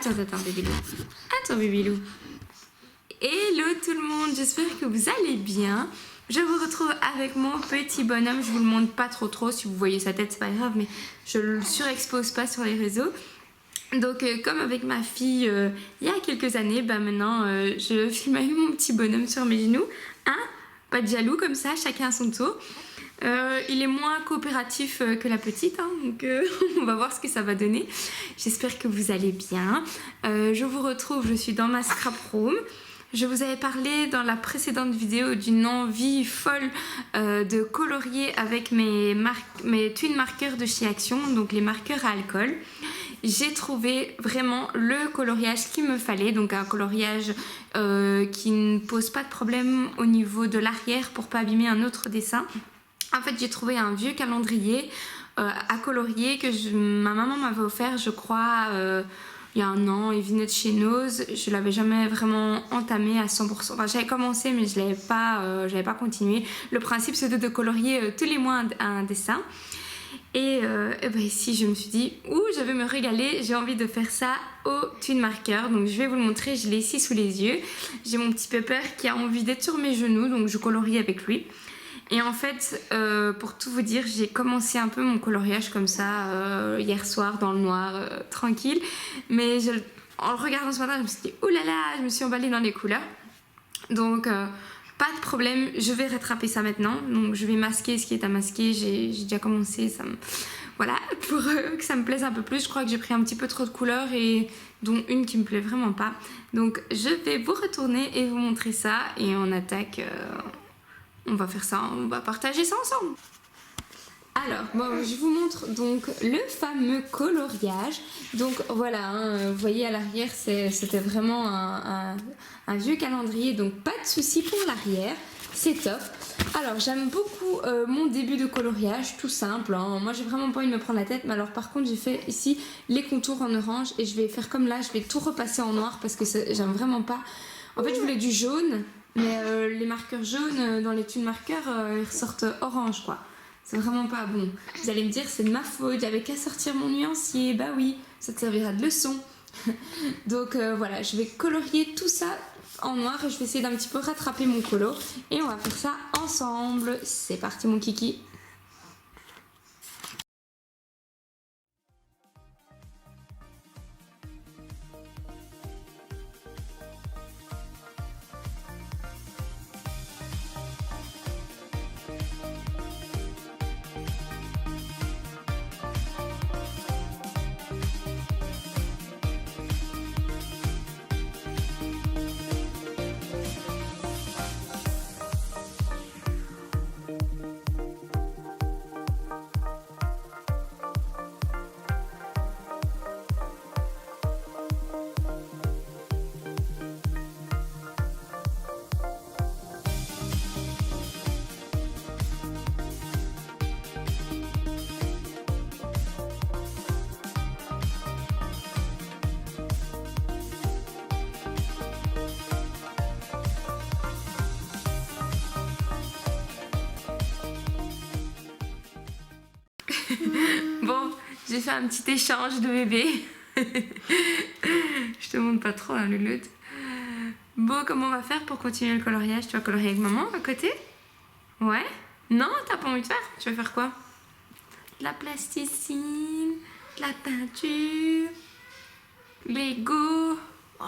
Attends, bébé-loup. Attends, bébé-loup. Hello tout le monde, j'espère que vous allez bien. Je vous retrouve avec mon petit bonhomme. Je vous le montre pas trop. Si vous voyez sa tête, c'est pas grave, mais je le surexpose pas sur les réseaux. Donc comme avec ma fille il y a quelques années, maintenant je filme avec mon petit bonhomme sur mes genoux. Hein? Pas de jaloux comme ça, chacun à son tour. Il est moins coopératif que la petite, hein, donc on va voir ce que ça va donner. J'espère que vous allez bien. Je vous retrouve, je suis dans ma scrap room. Je vous avais parlé dans la précédente vidéo d'une envie folle de colorier avec mes twin marqueurs de chez Action, donc les marqueurs à alcool. J'ai trouvé vraiment le coloriage qu'il me fallait, donc un coloriage qui ne pose pas de problème au niveau de l'arrière pour pas abîmer un autre dessin. En fait, j'ai trouvé un vieux calendrier à colorier que ma maman m'avait offert, je crois, il y a un an. Il venait de chez Nose. Je l'avais jamais vraiment entamé à 100%. Enfin, j'avais commencé, mais je l'avais pas continué. Le principe, c'était de colorier tous les mois un dessin. Et ben ici, je me suis dit, je vais me régaler, j'ai envie de faire ça au twin marker. Donc je vais vous le montrer, je l'ai ici sous les yeux. J'ai mon petit Pepper qui a envie d'être sur mes genoux, donc je colorie avec lui. Et en fait, pour tout vous dire, j'ai commencé un peu mon coloriage comme ça hier soir dans le noir, tranquille. Mais en le regardant ce matin, je me suis dit, oh là là, je me suis emballée dans les couleurs. Donc pas de problème, je vais rattraper ça maintenant. Donc je vais masquer ce qui est à masquer. J'ai déjà commencé, voilà, pour que ça me plaise un peu plus. Je crois que j'ai pris un petit peu trop de couleurs et dont une qui me plaît vraiment pas. Donc je vais vous retourner et vous montrer ça et on attaque. On va faire ça, on va partager ça ensemble. Alors, bon, je vous montre donc le fameux coloriage. Donc voilà, hein, vous voyez à l'arrière, c'était vraiment un vieux calendrier, donc pas de souci pour l'arrière, c'est top. Alors j'aime beaucoup mon début de coloriage, tout simple, hein. Moi j'ai vraiment pas envie de me prendre la tête, mais alors par contre j'ai fait ici les contours en orange et je vais faire comme là, je vais tout repasser en noir parce que j'aime vraiment pas. En fait je voulais du jaune, mais les marqueurs jaunes dans les twin marqueurs ils ressortent orange quoi. C'est vraiment pas bon. Vous allez me dire c'est de ma faute, j'avais qu'à sortir mon nuancier. Bah oui, ça te servira de leçon. Donc voilà, je vais colorier tout ça en noir et je vais essayer d'un petit peu rattraper mon colo. Et on va faire ça ensemble. C'est parti mon kiki. Bon, j'ai fait un petit échange de bébé. Je te montre pas trop, hein, Louloute. Bon, comment on va faire pour continuer le coloriage? Tu vas colorier avec maman à côté? Ouais? Non, t'as pas envie de faire? Tu vas faire quoi? De la plasticine, de la peinture, Lego. Oh,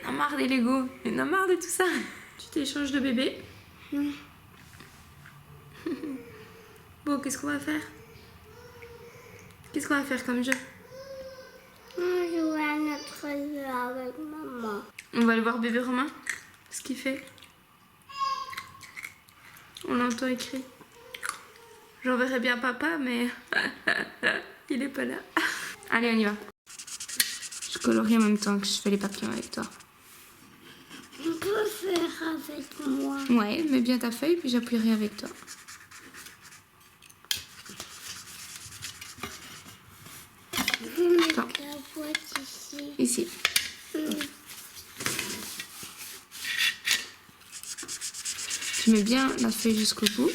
il y en a marre des Lego. Il y en a marre de tout ça. Tu t'échanges de bébé? Bon, qu'est-ce qu'on va faire? Qu'est-ce qu'on va faire comme jeu? On joue à notre jeu avec maman. On va aller voir bébé Romain, ce qu'il fait. On l'entend écrire. J'enverrai bien papa, mais il est pas là. Allez, on y va. Je colorie en même temps que je fais les papillons avec toi. On peut faire avec moi. Ouais, mets bien ta feuille, puis j'appuierai avec toi. Je vais mettre la boîte ici. Ici. Tu mets bien la feuille jusqu'au bout.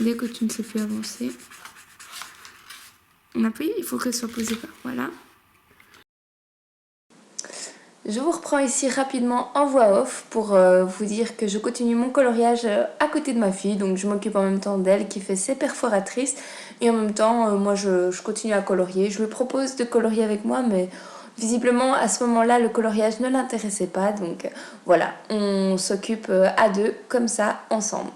Dès que tu ne sais plus avancer. On appuie, il faut qu'elle soit posée par. Voilà. Je vous reprends ici rapidement en voix off pour vous dire que je continue mon coloriage à côté de ma fille. Donc je m'occupe en même temps d'elle qui fait ses perforatrices. Et en même temps, moi je continue à colorier. Je lui propose de colorier avec moi, mais visiblement à ce moment-là, le coloriage ne l'intéressait pas. Donc voilà, on s'occupe à deux comme ça, ensemble.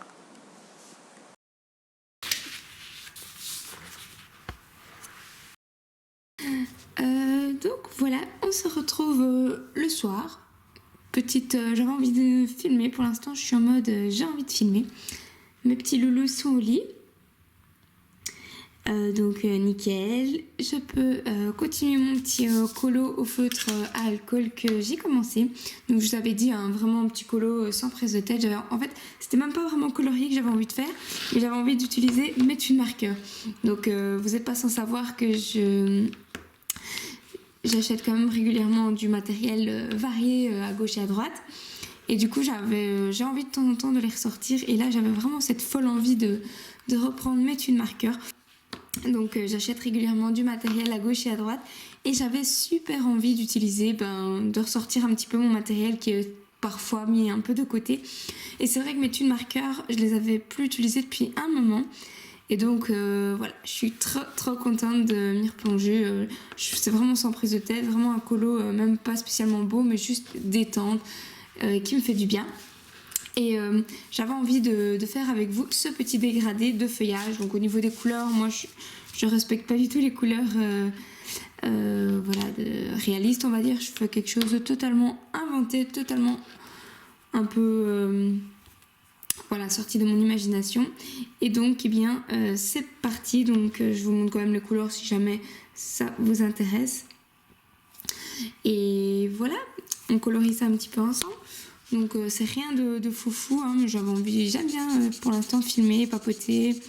Donc voilà, on se retrouve le soir. J'avais envie de filmer. Pour l'instant, je suis en mode j'ai envie de filmer. Mes petits loulous sont au lit. Donc nickel. Je peux continuer mon petit colo au feutre à alcool que j'ai commencé. Donc je vous avais dit vraiment un petit colo sans prise de tête. En fait, c'était même pas vraiment colorié que j'avais envie de faire, mais j'avais envie d'utiliser mes tunes marqueurs. Donc vous n'êtes pas sans savoir que j'achète quand même régulièrement du matériel varié à gauche et à droite. Et du coup, j'ai envie de temps en temps de les ressortir. Et là, j'avais vraiment cette folle envie de reprendre mes tunes marqueurs. Donc, j'achète régulièrement du matériel à gauche et à droite. Et j'avais super envie d'utiliser, de ressortir un petit peu mon matériel qui est parfois mis un peu de côté. Et c'est vrai que mes tunes marqueurs, je les avais plus utilisés depuis un moment. Et donc voilà, je suis trop contente de m'y replonger. C'est vraiment sans prise de tête, vraiment un colo même pas spécialement beau, mais juste détente, qui me fait du bien. Et j'avais envie de faire avec vous ce petit dégradé de feuillage. Donc au niveau des couleurs, moi je respecte pas du tout les couleurs réalistes, on va dire. Je fais quelque chose de totalement inventé, totalement un peu... sorti de mon imagination. Et donc, c'est parti. Donc, je vous montre quand même les couleurs si jamais ça vous intéresse. Et voilà, on colorie ça un petit peu ensemble. Donc, c'est rien de foufou, mais j'aime bien pour l'instant filmer, papoter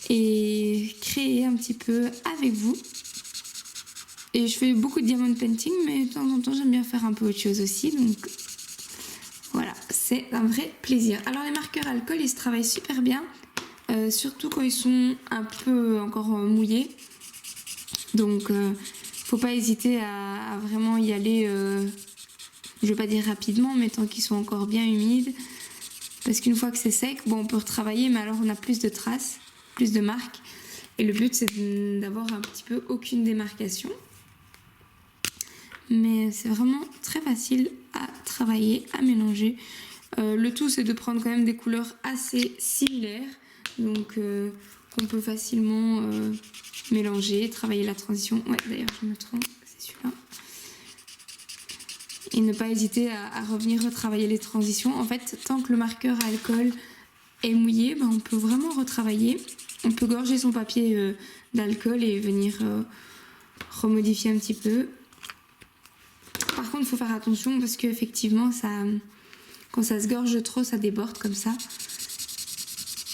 et créer un petit peu avec vous. Et je fais beaucoup de diamond painting, mais de temps en temps, j'aime bien faire un peu autre chose aussi. Donc, voilà, c'est un vrai plaisir. Alors les marqueurs alcool, ils se travaillent super bien, surtout quand ils sont un peu encore mouillés. Donc faut pas hésiter à vraiment y aller, je vais pas dire rapidement, mais tant qu'ils sont encore bien humides. Parce qu'une fois que c'est sec, on peut retravailler, mais alors on a plus de traces, plus de marques. Et le but c'est d'avoir un petit peu aucune démarcation. Mais c'est vraiment très facile à travailler, à mélanger. Le tout c'est de prendre quand même des couleurs assez similaires, donc qu'on peut facilement mélanger, travailler la transition. Ouais, d'ailleurs je me trompe, c'est celui-là. Et ne pas hésiter à revenir retravailler les transitions. En fait, tant que le marqueur à alcool est mouillé, on peut vraiment retravailler. On peut gorger son papier d'alcool et venir remodifier un petit peu. Par contre, il faut faire attention parce qu'effectivement, quand ça se gorge trop, ça déborde comme ça.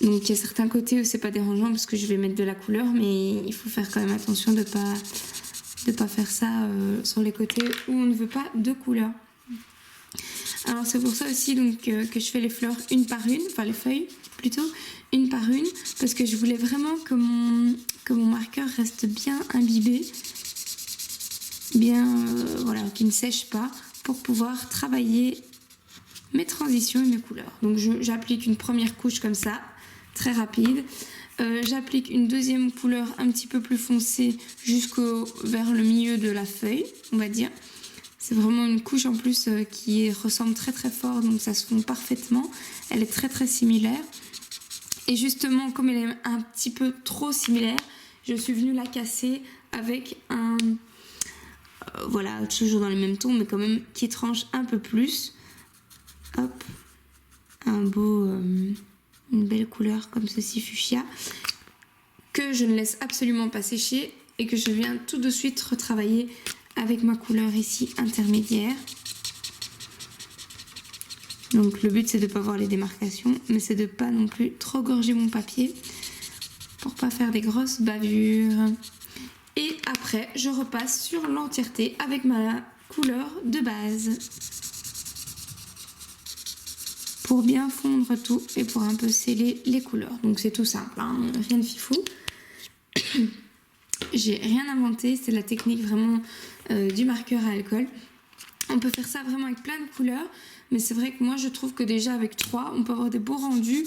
Donc, il y a certains côtés où c'est pas dérangeant parce que je vais mettre de la couleur, mais il faut faire quand même attention de pas faire ça sur les côtés où on ne veut pas de couleur. Alors, c'est pour ça aussi que je fais les fleurs une par une, enfin les feuilles plutôt, une par une, parce que je voulais vraiment que mon marqueur reste bien imbibé. Qui ne sèche pas pour pouvoir travailler mes transitions et mes couleurs. Donc j'applique une première couche comme ça, très rapide. J'applique une deuxième couleur un petit peu plus foncée vers le milieu de la feuille, on va dire. C'est vraiment une couche en plus qui ressemble très très fort, donc ça se fond parfaitement. Elle est très très similaire. Et justement, comme elle est un petit peu trop similaire, je suis venue la casser avec un... toujours dans les mêmes tons, mais quand même qui tranche un peu plus. Hop, une belle couleur comme ceci, fuchsia, que je ne laisse absolument pas sécher et que je viens tout de suite retravailler avec ma couleur ici intermédiaire. Donc le but c'est de ne pas voir les démarcations, mais c'est de ne pas non plus trop gorger mon papier pour pas faire des grosses bavures. Et après, je repasse sur l'entièreté avec ma couleur de base. Pour bien fondre tout et pour un peu sceller les couleurs. Donc c'est tout simple, rien de fifou. J'ai rien inventé, c'est la technique vraiment du marqueur à alcool. On peut faire ça vraiment avec plein de couleurs, mais c'est vrai que moi je trouve que déjà avec 3, on peut avoir des beaux rendus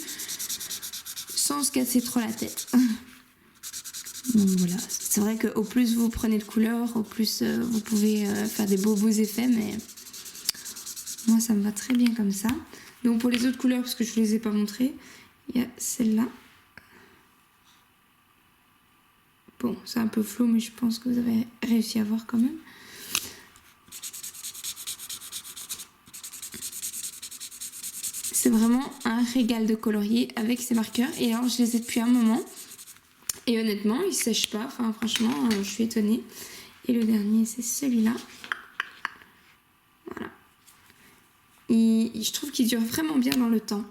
sans se casser trop la tête. Donc voilà, c'est vrai qu'au plus vous prenez de couleurs, au plus vous pouvez faire des beaux effets, mais moi ça me va très bien comme ça. Donc pour les autres couleurs, parce que je ne vous les ai pas montrées, il y a celle-là. Bon, c'est un peu flou, mais je pense que vous avez réussi à voir quand même. C'est vraiment un régal de colorier avec ces marqueurs. Et alors, je les ai depuis un moment. Et honnêtement, ils ne sèchent pas. Enfin, franchement, je suis étonnée. Et le dernier, c'est celui-là. Voilà. Et je trouve qu'il dure vraiment bien dans le temps.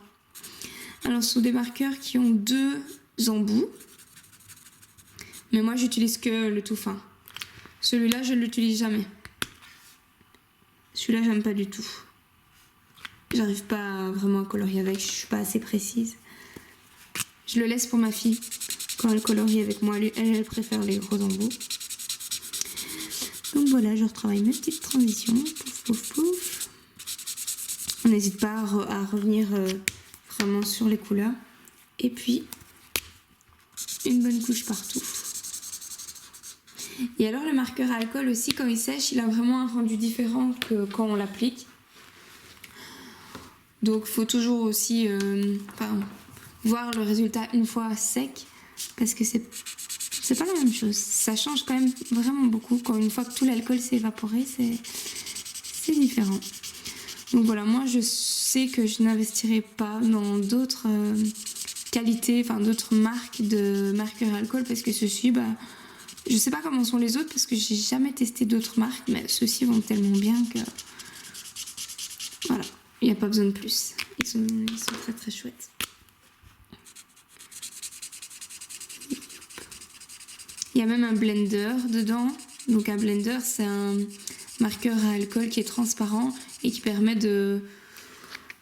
Alors, ce sont des marqueurs qui ont 2 embouts. Mais moi, j'utilise que le tout fin. Celui-là, je ne l'utilise jamais. Celui-là, j'aime pas du tout. J'arrive pas vraiment à colorier avec, je suis pas assez précise. Je le laisse pour ma fille. Quand elle colorie avec moi, elle préfère les gros embouts. Donc voilà, je retravaille mes petites transitions. Pouf, pouf, pouf. On n'hésite pas à revenir vraiment sur les couleurs. Et puis, une bonne couche partout. Et alors le marqueur à alcool aussi, quand il sèche, il a vraiment un rendu différent que quand on l'applique. Donc il faut toujours aussi voir le résultat une fois sec, parce que c'est pas la même chose. Ça change quand même vraiment beaucoup. Quand une fois que tout l'alcool s'est évaporé, c'est différent. Donc voilà, moi je sais que je n'investirai pas dans d'autres qualités, enfin d'autres marques de marqueurs à alcool, parce que ceux-ci, je sais pas comment sont les autres, parce que j'ai jamais testé d'autres marques, mais ceux-ci vont tellement bien que voilà. Il n'y a pas besoin de plus. Ils sont très très chouettes. Il y a même un blender dedans. Donc un blender, c'est un marqueur à alcool qui est transparent et qui permet de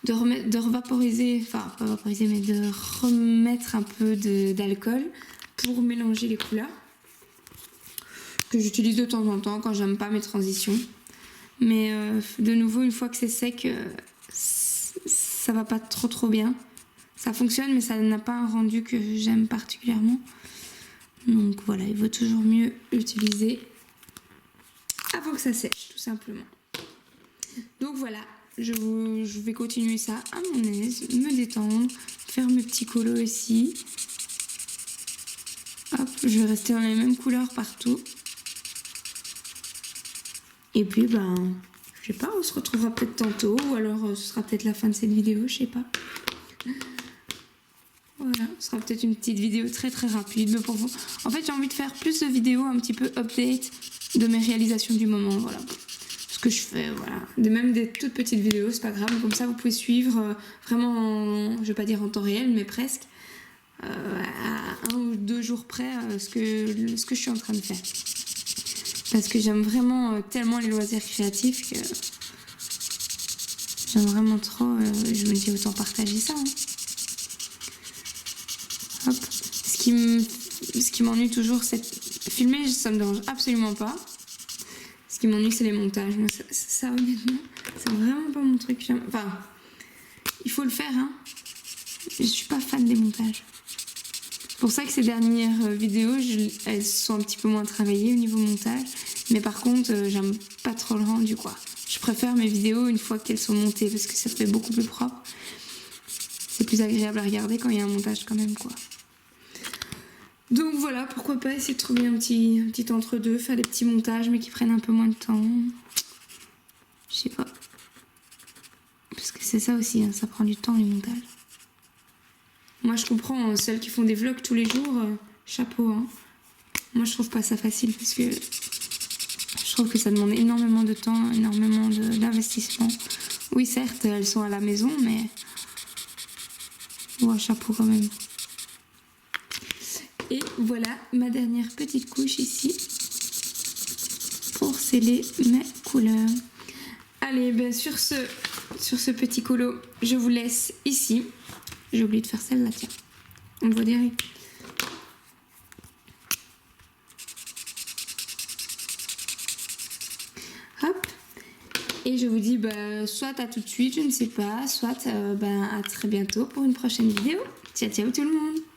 revaporiser, enfin pas vaporiser, mais de remettre un peu d'alcool pour mélanger les couleurs. Que j'utilise de temps en temps quand j'aime pas mes transitions. Mais de nouveau, une fois que c'est sec, ça va pas trop bien. Ça fonctionne, mais ça n'a pas un rendu que j'aime particulièrement. Donc voilà, il vaut toujours mieux l'utiliser avant que ça sèche, tout simplement. Donc voilà, je vais continuer ça à mon aise, me détendre, faire mes petits colos ici. Hop, je vais rester dans les mêmes couleurs partout. Et puis, je sais pas, on se retrouvera peut-être tantôt, ou alors ce sera peut-être la fin de cette vidéo, je sais pas. Voilà, ce sera peut-être une petite vidéo très très rapide, mais pour vous. En fait, j'ai envie de faire plus de vidéos un petit peu update de mes réalisations du moment, voilà. Ce que je fais, voilà. Même des toutes petites vidéos, c'est pas grave, comme ça vous pouvez suivre vraiment, je vais pas dire en temps réel, mais presque, à 1 ou 2 jours près, ce que je suis en train de faire. Parce que j'aime vraiment tellement les loisirs créatifs que j'aime vraiment trop, je me dis autant partager ça. Hein. Hop. Ce qui m'ennuie toujours, c'est filmer, ça me dérange absolument pas. Ce qui m'ennuie, c'est les montages. Moi, ça honnêtement, c'est vraiment pas mon truc. Enfin, il faut le faire, hein. Je suis pas fan des montages. C'est pour ça que ces dernières vidéos, elles sont un petit peu moins travaillées au niveau montage. Mais par contre, j'aime pas trop le rendu, quoi. Je préfère mes vidéos une fois qu'elles sont montées, parce que ça fait beaucoup plus propre. C'est plus agréable à regarder quand il y a un montage quand même, quoi. Donc voilà, pourquoi pas essayer de trouver un petit entre-deux, faire des petits montages, mais qui prennent un peu moins de temps. Je sais pas. Parce que c'est ça aussi, hein, ça prend du temps, les montages. Moi, je comprends, celles qui font des vlogs tous les jours, chapeau, hein. Moi, je trouve pas ça facile, parce que je trouve que ça demande énormément de temps, énormément d'investissement. Oui, certes, elles sont à la maison, mais... Ouais, chapeau quand même. Et voilà ma dernière petite couche ici pour sceller mes couleurs. Allez, ben sur ce petit colo, je vous laisse ici. J'ai oublié de faire celle-là, tiens. On le voit direct. Hop. Et je vous dis soit à tout de suite, je ne sais pas, soit à très bientôt pour une prochaine vidéo. Ciao ciao tout le monde.